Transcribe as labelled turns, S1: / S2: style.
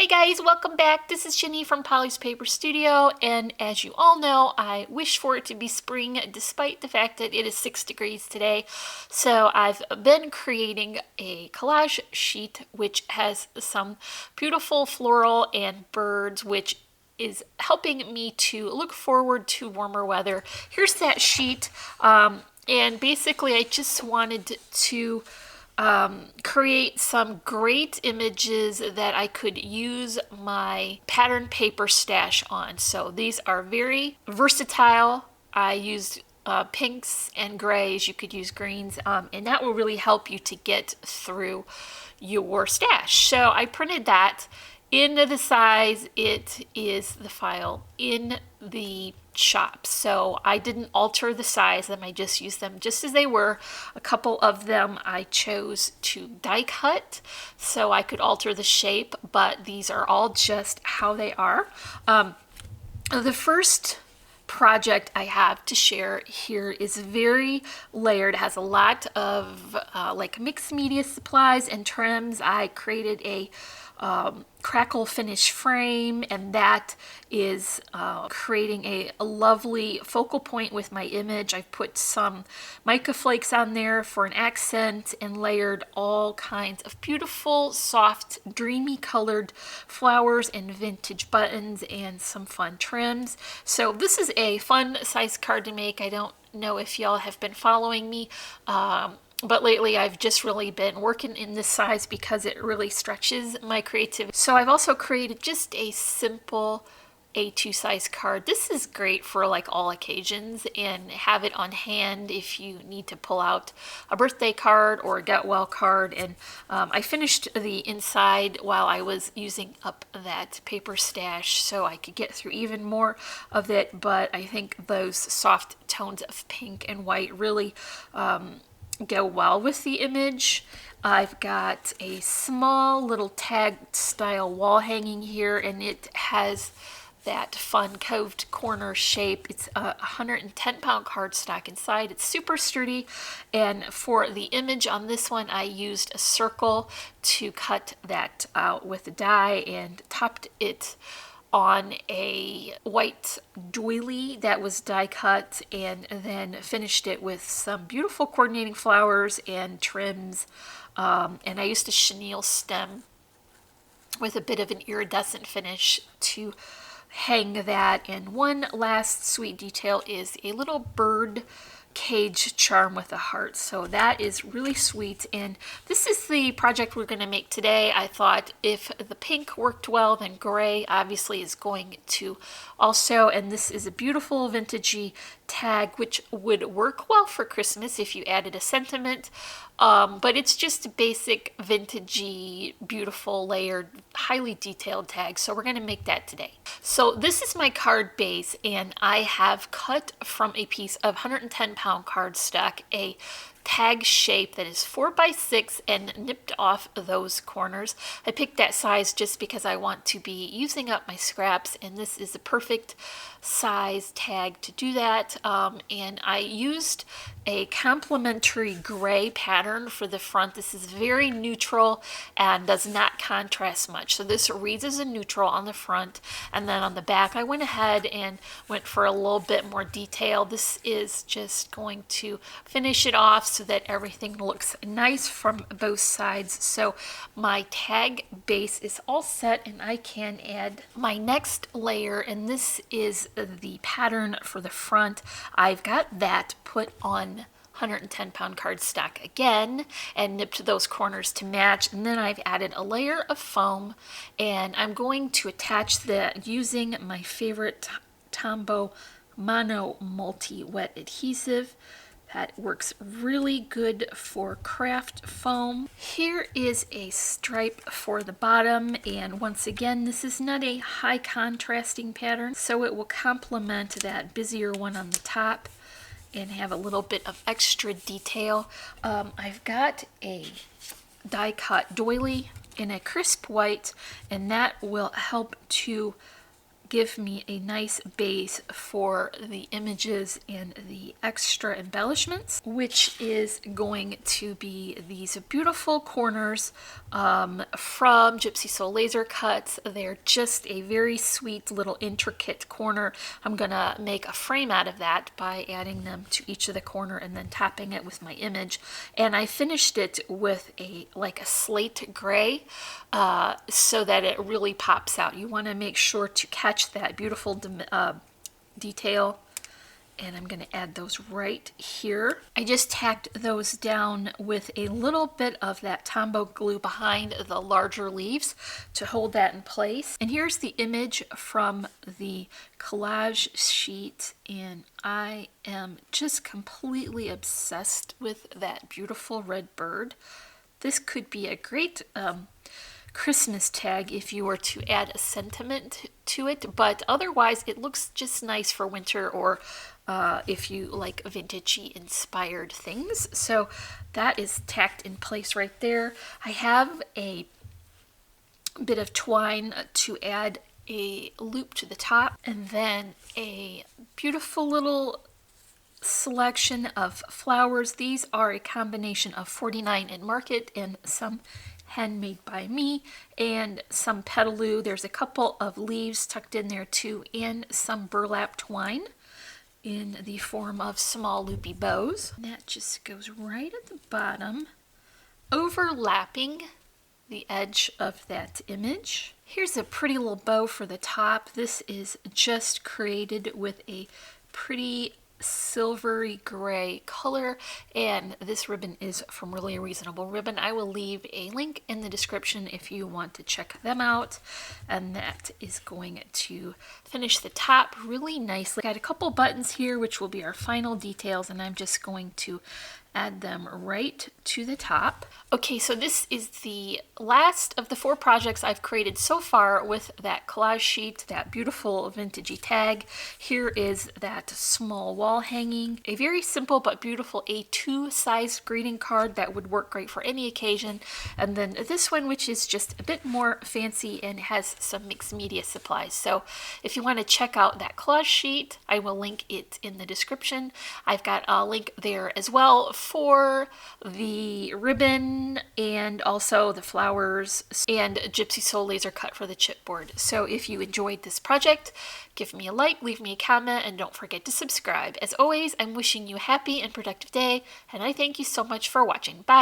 S1: Hi guys, welcome back. This is Jenny from Polly's Paper Studio, and as you all know, I wish for it to be spring despite the fact that it is 6 degrees today. So I've been creating a collage sheet which has some beautiful floral and birds, which is helping me to look forward to warmer weather. Here's that sheet, and basically I just wanted to create some great images that I could use my pattern paper stash on. So these are very versatile. I used pinks and grays. You could use greens, and that will really help you to get through your stash. So I printed that in the size it is the file in the shop. So I didn't alter the size of them, I just used them just as they were. A couple of them I chose to die cut so I could alter the shape, but these are all just how they are. The first project I have to share here is very layered. It has a lot of like mixed media supplies and trims. I created a crackle finish frame, and that is creating a lovely focal point with my image. I've put some mica flakes on there for an accent and layered all kinds of beautiful, soft, dreamy colored flowers and vintage buttons and some fun trims. So this is a fun size card to make. I don't know if y'all have been following me, but lately I've just really been working in this size because it really stretches my creativity. So I've also created just a simple A2 size card. This is great for like all occasions and have it on hand if you need to pull out a birthday card or a get well card. And I finished the inside while I was using up that paper stash so I could get through even more of it. But I think those soft tones of pink and white really go well with the image. I've got a small little tag style wall hanging here, and it has that fun coved corner shape. It's a 110-pound cardstock inside. It's super sturdy, and for the image on this one I used a circle to cut that out with a die and topped it on a white doily that was die cut, and then finished it with some beautiful coordinating flowers and trims. And I used a chenille stem with a bit of an iridescent finish to hang that. And one last sweet detail is a little bird cage charm with a heart. So that is really sweet, and this is the project we're going to make today. I thought if the pink worked well, then gray obviously is going to also. And this is a beautiful vintagey tag which would work well for Christmas if you added a sentiment, but it's just a basic vintagey, beautiful, layered, highly detailed tag. So we're going to make that today. So this is my card base, and I have cut from a piece of 110-pound cardstock a tag shape that is 4x6 and nipped off those corners. I picked that size just because I want to be using up my scraps, and this is the perfect size tag to do that. And I used a complementary gray pattern for the front. This is very neutral and does not contrast much. So this reads as a neutral on the front, and then on the back I went ahead and went for a little bit more detail. This is just going to finish it off so that everything looks nice from both sides. So my tag base is all set, and I can add my next layer, and this is the pattern for the front. I've got that put on 110-pound cardstock again and nipped those corners to match, and then I've added a layer of foam, and I'm going to attach that using my favorite Tombow Mono Multi-Wet Adhesive. That works really good for craft foam. Here is a stripe for the bottom, and once again, this is not a high contrasting pattern, so it will complement that busier one on the top and have a little bit of extra detail. I've got a die cut doily in a crisp white, and that will help to give me a nice base for the images and the extra embellishments, which is going to be these beautiful corners from Gypsy Soul laser cuts. They're just a very sweet little intricate corner. I'm gonna make a frame out of that by adding them to each of the corner and then topping it with my image. And I finished it with a slate gray so that it really pops out. You want to make sure to catch that beautiful detail. And I'm going to add those right here. I just tacked those down with a little bit of that Tombow glue behind the larger leaves to hold that in place. And here's the image from the collage sheet, and I am just completely obsessed with that beautiful red bird. This could be a great Christmas tag if you were to add a sentiment to it, but otherwise it looks just nice for winter, or if you like vintagey inspired things. So that is tacked in place right there. I have a bit of twine to add a loop to the top, and then a beautiful little selection of flowers. These are a combination of 49 in Market and some handmade by me, and some petaloo. There's a couple of leaves tucked in there too, and some burlap twine in the form of small loopy bows. And that just goes right at the bottom, overlapping the edge of that image. Here's a pretty little bow for the top. This is just created with a pretty silvery gray color, and this ribbon is from Really Reasonable Ribbon. I will leave a link in the description if you want to check them out. And that is going to finish the top really nicely. Got a couple buttons here which will be our final details, and I'm just going to add them right to the top. Okay, so this is the last of the 4 projects I've created so far with that collage sheet, that beautiful vintagey tag. Here is that small wall hanging, a very simple but beautiful A2 size greeting card that would work great for any occasion, and then this one which is just a bit more fancy and has some mixed media supplies. So if you want to check out that collage sheet, I will link it in the description. I've got a link there as well for the ribbon and also the flowers and Gypsy Soul laser cut for the chipboard. So if you enjoyed this project, give me a like, leave me a comment, and don't forget to subscribe. As always, I'm wishing you a happy and productive day, and I thank you so much for watching. Bye!